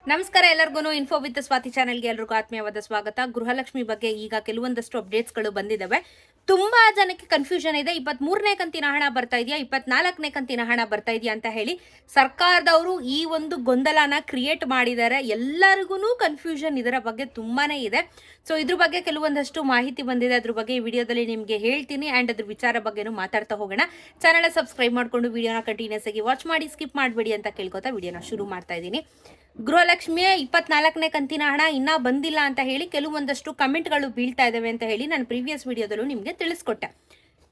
ನಮಸ್ಕಾರ ಎಲ್ಲರಿಗೂ info with Swati ಚಾನೆಲ್ಗೆ ಎಲ್ಲರಿಗೂ ಆತ್ಮೀಯವಾದ ಸ್ವಾಗತ. ಗೃಹಲಕ್ಷ್ಮಿ ಬಗ್ಗೆ ಈಗ ಕೆಲವೊಂದಷ್ಟು ಅಪ್ಡೇಟ್ಸ್ಗಳು ಬಂದಿದ್ದಾವೆ. ತುಂಬಾ ಜನಕ್ಕೆ ಕನ್ಫ್ಯೂಷನ್ ಇದೆ. 23ನೇ ಕಂತಿನ ಹಣ ಬರ್ತಾ ಇದೆಯಾ, 24ನೇ ಕಂತಿನ ಹಣ ಬರ್ತಾ ಇದೆಯಾ ಅಂತ ಹೇಳಿ ಸರ್ಕಾರದವರು ಈ ಒಂದು ಗೊಂದಲನ ಕ್ರಿಯೇಟ್ ಮಾಡಿದ್ದಾರೆ. ಎಲ್ಲರಿಗೂ ಕನ್ಫ್ಯೂಷನ್ ಇದರ ಬಗ್ಗೆ ತುಂಬಾನೇ ಇದೆ. ಸೊ ಇದ್ರ ಬಗ್ಗೆ ಕೆಲವೊಂದಷ್ಟು ಮಾಹಿತಿ ಬಂದಿದೆ. ಅದ್ರ ಬಗ್ಗೆ ಈ ವಿಡಿಯೋದಲ್ಲಿ ನಿಮಗೆ ಹೇಳ್ತೀನಿ ಆ್ಯಂಡ್ ಅದ್ರ ವಿಚಾರ ಬಗ್ಗೆನೂ ಮಾತಾಡ್ತಾ ಹೋಗೋಣ. ಚಾನಲ್ ಸಬ್ಸ್ಕ್ರೈಬ್ ಮಾಡ್ಕೊಂಡು ವಿಡಿಯೋನ ಕಂಟಿನ್ಯೂಸ್ ಆಗಿ ವಾಚ್ ಮಾಡಿ, ಸ್ಕಿಪ್ ಮಾಡಬೇಡಿ ಅಂತ ಕೇಳ್ಕೊತಾ ವಿಡಿಯೋನ ಶುರು ಮಾಡ್ತಾ ಇದ್ದೀನಿ. ಗೃಹಲಕ್ಷ್ಮಿಯ 24ನೇ ಕಂತಿನ ಹಣ ಇನ್ನೂ ಬಂದಿಲ್ಲ ಅಂತ ಹೇಳಿ ಕೆಲವೊಂದಷ್ಟು ಕಮೆಂಟ್ಗಳು ಬೀಳ್ತಾ ಇದಾವೆ ಅಂತ ಹೇಳಿ ನಾನು ಪ್ರೀವಿಯಸ್ ವಿಡಿಯೋದಲ್ಲೂ ನಿಮಗೆ ತಿಳಿಸ್ಕೊಟ್ಟೆ.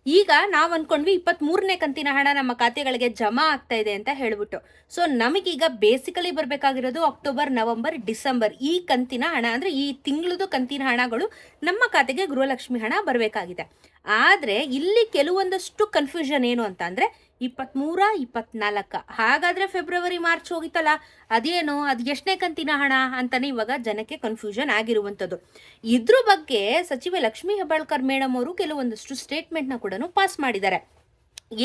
ಈಗ ನಾವು ಅನ್ಕೊಂಡ್ವಿ 23ನೇ ಕಂತಿನ ಹಣ ನಮ್ಮ ಖಾತೆಗಳಿಗೆ ಜಮಾ ಆಗ್ತಾ ಇದೆ ಅಂತ ಹೇಳ್ಬಿಟ್ಟು. ಸೊ ನಮಗೀಗ ಬೇಸಿಕಲಿ ಬರಬೇಕಾಗಿರೋದು ಅಕ್ಟೋಬರ್, ನವೆಂಬರ್, ಡಿಸೆಂಬರ್ ಈ ಕಂತಿನ ಹಣ, ಅಂದರೆ ಈ ತಿಂಗಳದು ಕಂತಿನ ಹಣಗಳು ನಮ್ಮ ಖಾತೆಗೆ ಗೃಹಲಕ್ಷ್ಮಿ ಹಣ ಬರಬೇಕಾಗಿದೆ. ಆದರೆ ಇಲ್ಲಿ ಕೆಲವೊಂದಷ್ಟು ಕನ್ಫ್ಯೂಷನ್ ಏನು ಅಂತ ಅಂದರೆ 23, 24 ಹಾಗಾದರೆ ಫೆಬ್ರವರಿ, ಮಾರ್ಚ್ ಹೋಗಿತ್ತಲ್ಲ, ಅದೇನು, ಅದು ಎಷ್ಟನೇ ಕಂತಿನ ಹಣ ಅಂತಾನೆ ಇವಾಗ ಜನಕ್ಕೆ ಕನ್ಫ್ಯೂಷನ್ ಆಗಿರುವಂಥದ್ದು. ಇದ್ರ ಬಗ್ಗೆ ಸಚಿವೆ ಲಕ್ಷ್ಮೀ ಹೆಬ್ಬಾಳ್ಕರ್ ಮೇಡಮ್ ಅವರು ಕೆಲವೊಂದಷ್ಟು ಸ್ಟೇಟ್ಮೆಂಟ್ನ ಕೂಡ ಪಾಸ್ ಮಾಡಿದ್ದಾರೆ.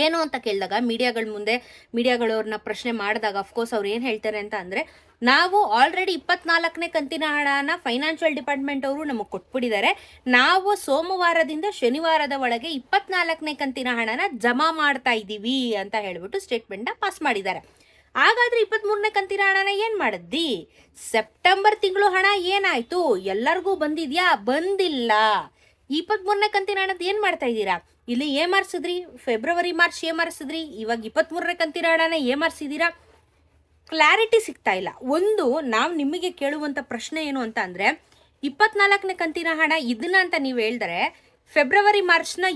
ಏನು ಅಂತ ಕೇಳಿದಾಗ ಮೀಡಿಯಾಗಳವ್ರನ್ನ ಪ್ರಶ್ನೆ ಮಾಡಿದಾಗ ಅಫ್ಕೋರ್ಸ್ ಅವ್ರು ಏನು ಹೇಳ್ತಾರೆ ಅಂತ ಅಂದರೆ, ನಾವು ಆಲ್ರೆಡಿ 24ನೇ ಕಂತಿನ ಹಣನ ಫೈನಾನ್ಷಿಯಲ್ ಡಿಪಾರ್ಟ್ಮೆಂಟ್ ಅವರು ನಮಗೆ ಕೊಟ್ಬಿಟ್ಟಿದ್ದಾರೆ. ನಾವು ಸೋಮವಾರದಿಂದ ಶನಿವಾರದ ಒಳಗೆ 24ನೇ ಕಂತಿನ ಹಣನ ಜಮಾ ಮಾಡ್ತಾ ಇದ್ದೀವಿ ಅಂತ ಹೇಳ್ಬಿಟ್ಟು ಸ್ಟೇಟ್ಮೆಂಟ್ನ ಪಾಸ್ ಮಾಡಿದ್ದಾರೆ. ಹಾಗಾದ್ರೆ 23ನೇ ಕಂತಿನ ಹಣನ ಏನು ಮಾಡಿದ್ದಿ? ಸೆಪ್ಟೆಂಬರ್ ತಿಂಗಳು ಹಣ ಏನಾಯ್ತು? ಎಲ್ಲರಿಗೂ ಬಂದಿದ್ಯಾ? ಬಂದಿಲ್ಲ. 23ನೇ ಕಂತಿನ ಹಣದ ಏನು ಮಾಡ್ತಾ ಇದ್ದೀರಾ? ಇಲ್ಲಿ ಏಮಾರಿಸಿದ್ರಿ, ಫೆಬ್ರವರಿ, ಮಾರ್ಚ್ ಏಮಾರಿಸಿದ್ರಿ, ಇವಾಗ 23ನೇ ಕಂತಿನ ಹಣನ ಏಮಾರಿಸಿದ್ದೀರಾ? ಕ್ಲಾರಿಟಿ ಸಿಗ್ತಾ ಇಲ್ಲ. ಒಂದು ನಾವು ನಿಮಗೆ ಕೇಳುವಂಥ ಪ್ರಶ್ನೆ ಏನು ಅಂತ ಅಂದರೆ, 24ನೇ ಕಂತಿನ ಹಣ ಇದನ್ನ ಅಂತ ನೀವು ಹೇಳಿದ್ರೆ ಫೆಬ್ರವರಿ, ಮಾರ್ಚ್ನ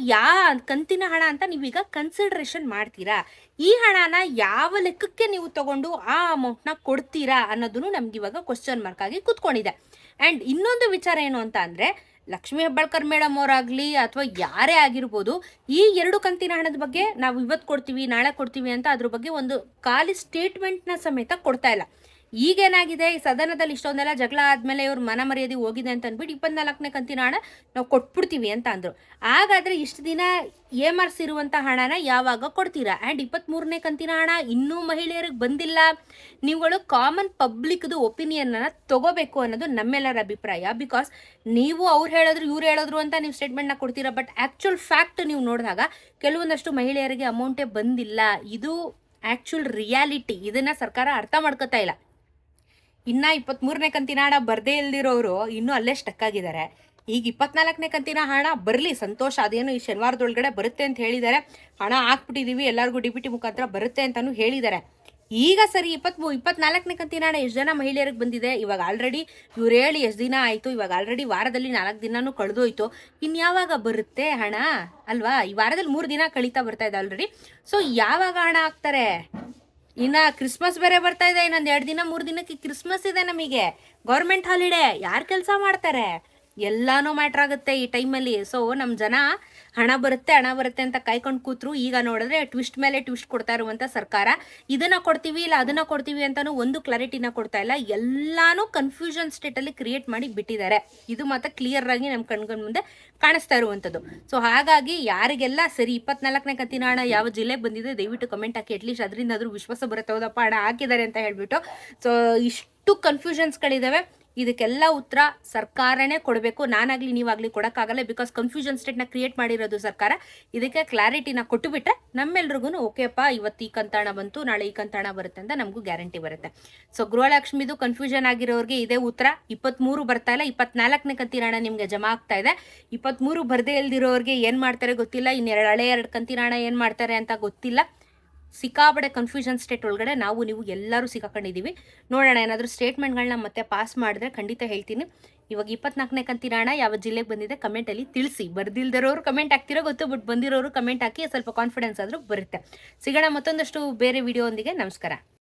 ಕಂತಿನ ಹಣ ಅಂತ ನೀವೀಗ ಕನ್ಸಿಡರೇಷನ್ ಮಾಡ್ತೀರಾ? ಈ ಹಣನ ಯಾವ ಲೆಕ್ಕಕ್ಕೆ ನೀವು ತಗೊಂಡು ಆ ಅಮೌಂಟ್ನ ಕೊಡ್ತೀರಾ ಅನ್ನೋದನ್ನು ನಮ್ಗೆ ಇವಾಗ ಕ್ವಶನ್ ಮಾರ್ಕ್ ಆಗಿ ಕೂತ್ಕೊಂಡಿದೆ. ಆ್ಯಂಡ್ ಇನ್ನೊಂದು ವಿಚಾರ ಏನು ಅಂತ ಅಂದರೆ, ಲಕ್ಷ್ಮೀ ಹೆಬ್ಬಾಳ್ಕರ್ ಮೇಡಮ್ ಅವರಾಗಲಿ ಅಥವಾ ಯಾರೇ ಆಗಿರ್ಬೋದು, ಈ 2 ಕಂತಿನ ಹಣದ ಬಗ್ಗೆ ನಾವು ಇವತ್ತು ಕೊಡ್ತೀವಿ, ನಾಳೆ ಕೊಡ್ತೀವಿ ಅಂತ ಅದ್ರ ಬಗ್ಗೆ ಒಂದು ಖಾಲಿ ಸ್ಟೇಟ್ಮೆಂಟ್ನ ಸಮೇತ ಕೊಡ್ತಾ ಇಲ್ಲ. ಈಗೇನಾಗಿದೆ, ಈ ಸದನದಲ್ಲಿ ಇಷ್ಟೊಂದೆಲ್ಲ ಜಗಳ ಆದಮೇಲೆ ಇವ್ರ ಮನ ಮರ್ಯಾದೆ ಹೋಗಿದೆ ಅಂತ ಅಂದ್ಬಿಟ್ಟು 24ನೇ ಕಂತಿನ ಹಣ ನಾವು ಕೊಟ್ಬಿಡ್ತೀವಿ ಅಂತ ಅಂದರು. ಹಾಗಾದರೆ ಇಷ್ಟು ದಿನ ಏಮಾರಿಸಿರುವಂಥ ಹಣನ ಯಾವಾಗ ಕೊಡ್ತೀರಾ? ಆ್ಯಂಡ್ 23ನೇ ಕಂತಿನ ಹಣ ಇನ್ನೂ ಮಹಿಳೆಯರಿಗೆ ಬಂದಿಲ್ಲ. ನೀವುಗಳು ಕಾಮನ್ ಪಬ್ಲಿಕ್ದು ಒಪಿನಿಯನ್ನ ತಗೋಬೇಕು ಅನ್ನೋದು ನಮ್ಮೆಲ್ಲರ ಅಭಿಪ್ರಾಯ. ಬಿಕಾಸ್ ನೀವು ಅವ್ರು ಹೇಳಿದ್ರು ಇವ್ರು ಹೇಳಿದ್ರು ಅಂತ ನೀವು ಸ್ಟೇಟ್ಮೆಂಟ್ನ ಕೊಡ್ತೀರಾ, ಬಟ್ ಆ್ಯಕ್ಚುಲ್ ಫ್ಯಾಕ್ಟ್ ನೀವು ನೋಡಿದಾಗ ಕೆಲವೊಂದಷ್ಟು ಮಹಿಳೆಯರಿಗೆ ಅಮೌಂಟೇ ಬಂದಿಲ್ಲ. ಇದು ಆ್ಯಕ್ಚುಲ್ ರಿಯಾಲಿಟಿ. ಇದನ್ನು ಸರ್ಕಾರ ಅರ್ಥ ಮಾಡ್ಕೋತಾ ಇಲ್ಲ. ಇನ್ನು 23ನೇ ಕಂತಿನ ಹಣ ಬರದೇ ಇಲ್ದಿರೋರು ಇನ್ನೂ ಅಲ್ಲೇ ಸ್ಟಕ್ ಆಗಿದ್ದಾರೆ. ಈಗ 24ನೇ ಕಂತಿನ ಹಣ ಬರಲಿ, ಸಂತೋಷ. ಅದೇನು ಈ ಶನಿವಾರದೊಳಗಡೆ ಬರುತ್ತೆ ಅಂತ ಹೇಳಿದ್ದಾರೆ. ಹಣ ಹಾಕ್ಬಿಟ್ಟಿದ್ದೀವಿ, ಎಲ್ಲರಿಗೂ DBT ಮುಖಾಂತರ ಬರುತ್ತೆ ಅಂತಲೂ ಹೇಳಿದ್ದಾರೆ. ಈಗ ಸರಿ 24ನೇ ಕಂತಿನ ಹಣ ಎಷ್ಟು ಜನ ಮಹಿಳೆಯರಿಗೆ ಬಂದಿದೆ? ಇವಾಗ ಆಲ್ರೆಡಿ ಇವ್ರು ಹೇಳಿ ಎಷ್ಟು ದಿನ ಆಯಿತು? ಇವಾಗ ಆಲ್ರೆಡಿ ವಾರದಲ್ಲಿ 4 ದಿನನೂ ಕಳೆದೋಯ್ತು. ಇನ್ನು ಯಾವಾಗ ಬರುತ್ತೆ ಹಣ ಅಲ್ವಾ? ಈ ವಾರದಲ್ಲಿ 3 ದಿನ ಕಳೀತಾ ಬರ್ತಾ ಇದೆ ಆಲ್ರೆಡಿ. ಸೊ ಯಾವಾಗ ಹಣ ಹಾಕ್ತಾರೆ? ಇನ್ನು ಕ್ರಿಸ್ಮಸ್ ಬೇರೆ ಬರ್ತಾ ಇದೆ. ಇನ್ನೊಂದು 2 ದಿನ 3 ದಿನಕ್ಕೆ ಕ್ರಿಸ್ಮಸ್ ಇದೆ. ನಮಗೆ ಗೌರ್ಮೆಂಟ್ ಹಾಲಿಡೇ. ಯಾರು ಕೆಲಸ ಮಾಡ್ತಾರೆ? ಎಲ್ಲಾನು ಮ್ಯಾಟ್ರ್ ಆಗುತ್ತೆ ಈ ಟೈಮಲ್ಲಿ. ಸೊ ನಮ್ಮ ಜನ ಹಣ ಬರುತ್ತೆ ಅಂತ ಕಾಯ್ಕೊಂಡು ಕೂತ್ರು. ಈಗ ನೋಡಿದ್ರೆ ಟ್ವಿಸ್ಟ್ ಮೇಲೆ ಟ್ವಿಸ್ಟ್ ಕೊಡ್ತಾ ಇರುವಂಥ ಸರ್ಕಾರ, ಇದನ್ನು ಕೊಡ್ತೀವಿ ಇಲ್ಲ ಅದನ್ನು ಕೊಡ್ತೀವಿ ಅಂತಲೂ ಒಂದು ಕ್ಲಾರಿಟಿನ ಕೊಡ್ತಾ ಇಲ್ಲ. ಎಲ್ಲಾನು ಕನ್ಫ್ಯೂಷನ್ ಸ್ಟೇಟಲ್ಲಿ ಕ್ರಿಯೇಟ್ ಮಾಡಿ ಬಿಟ್ಟಿದ್ದಾರೆ. ಇದು ಮಾತ್ರ ಕ್ಲಿಯರ್ ಆಗಿ ನಮ್ಮ ಕಣ್ಗಳ ಮುಂದೆ ಕಾಣಿಸ್ತಾ ಇರುವಂಥದ್ದು. ಸೊ ಹಾಗಾಗಿ ಯಾರಿಗೆಲ್ಲ ಸರಿ 24ನೇ ಕಂತಿನ ಹಣ ಯಾವ ಜಿಲ್ಲೆಗೆ ಬಂದಿದೆ ದಯವಿಟ್ಟು ಕಮೆಂಟ್ ಹಾಕಿ. ಅಟ್ಲೀಸ್ಟ್ ಅದರಿಂದಾದ್ರೂ ವಿಶ್ವಾಸ ಬರುತ್ತೆ, ಹೌದಪ್ಪ ಹಣ ಹಾಕಿದ್ದಾರೆ ಅಂತ ಹೇಳ್ಬಿಟ್ಟು. ಸೊ ಇಷ್ಟು ಕನ್ಫ್ಯೂಷನ್ಸ್ಗಳಿದ್ದಾವೆ. ಇದಕ್ಕೆಲ್ಲ ಉತ್ತರ ಸರ್ಕಾರನೇ ಕೊಡಬೇಕು. ನಾನಾಗಲಿ ನೀವಾಗಲಿ ಕೊಡೋಕ್ಕಾಗಲ್ಲ. ಬಿಕಾಸ್ ಕನ್ಫ್ಯೂಷನ್ ಸ್ಟೇಟ್ನ ಕ್ರಿಯೇಟ್ ಮಾಡಿರೋದು ಸರ್ಕಾರ. ಇದಕ್ಕೆ ಕ್ಲಾರಿಟಿನ ಕೊಟ್ಟುಬಿಟ್ರೆ ನಮ್ಮೆಲ್ರಿಗೂ ಓಕೆಪ್ಪ, ಇವತ್ತು ಈ ಕಂತಾಣ ಬಂತು, ನಾಳೆ ಈ ಕಂತಾಣ ಬರುತ್ತೆ ಅಂತ ನಮಗೂ ಗ್ಯಾರಂಟಿ ಬರುತ್ತೆ. ಸೊ ಗೃಹಲಕ್ಷ್ಮಿದು ಕನ್ಫ್ಯೂಷನ್ ಆಗಿರೋರಿಗೆ ಇದೇ ಉತ್ತರ. 23 ಬರ್ತಾ ಇಲ್ಲ, 24ನೇ ಕಂತಿನ ಹಣ ನಿಮಗೆ ಜಮಾ ಆಗ್ತಾ ಇದೆ. 23 ಬರದೇ ಇಲ್ದಿರೋರಿಗೆ ಏನು ಮಾಡ್ತಾರೆ ಗೊತ್ತಿಲ್ಲ. ಇನ್ನು ಹಳೆ 2 ಕಂತಿನ ಹಣ ಏನು ಮಾಡ್ತಾರೆ ಅಂತ ಗೊತ್ತಿಲ್ಲ. ಸಿಕ್ಕಾಪಡೆ ಕನ್ಫ್ಯೂಷನ್ ಸ್ಟೇಟ್ ಒಳಗಡೆ ನೀವು ಎಲ್ಲರೂ ಸಿಕ್ಕಾಕೊಂಡಿದ್ದೀವಿ. ನೋಡೋಣ, ಏನಾದರೂ ಸ್ಟೇಟ್ಮೆಂಟ್ಗಳನ್ನ ಮತ್ತೆ ಪಾಸ್ ಮಾಡಿದ್ರೆ ಖಂಡಿತ ಹೇಳ್ತೀನಿ. ಇವಾಗ 24ನೇ ಕಂತಿನ ಹಣ ಯಾವ ಜಿಲ್ಲೆಗೆ ಬಂದಿದೆ ಕಮೆಂಟಲ್ಲಿ ತಿಳಿಸಿ. ಬರ್ದಿಲ್ದಿರೋರು ಕಮೆಂಟ್ ಹಾಕ್ತಿರೋ ಗೊತ್ತು, ಬಟ್ ಬಂದಿರೋರು ಕಮೆಂಟ್ ಹಾಕಿ ಸ್ವಲ್ಪ ಕಾನ್ಫಿಡೆನ್ಸ್ ಆದರೂ ಬರುತ್ತೆ. ಸಿಗೋಣ ಮತ್ತೊಂದಷ್ಟು ಬೇರೆ ವಿಡಿಯೋ ಒಂದಿಗೆ. ನಮಸ್ಕಾರ.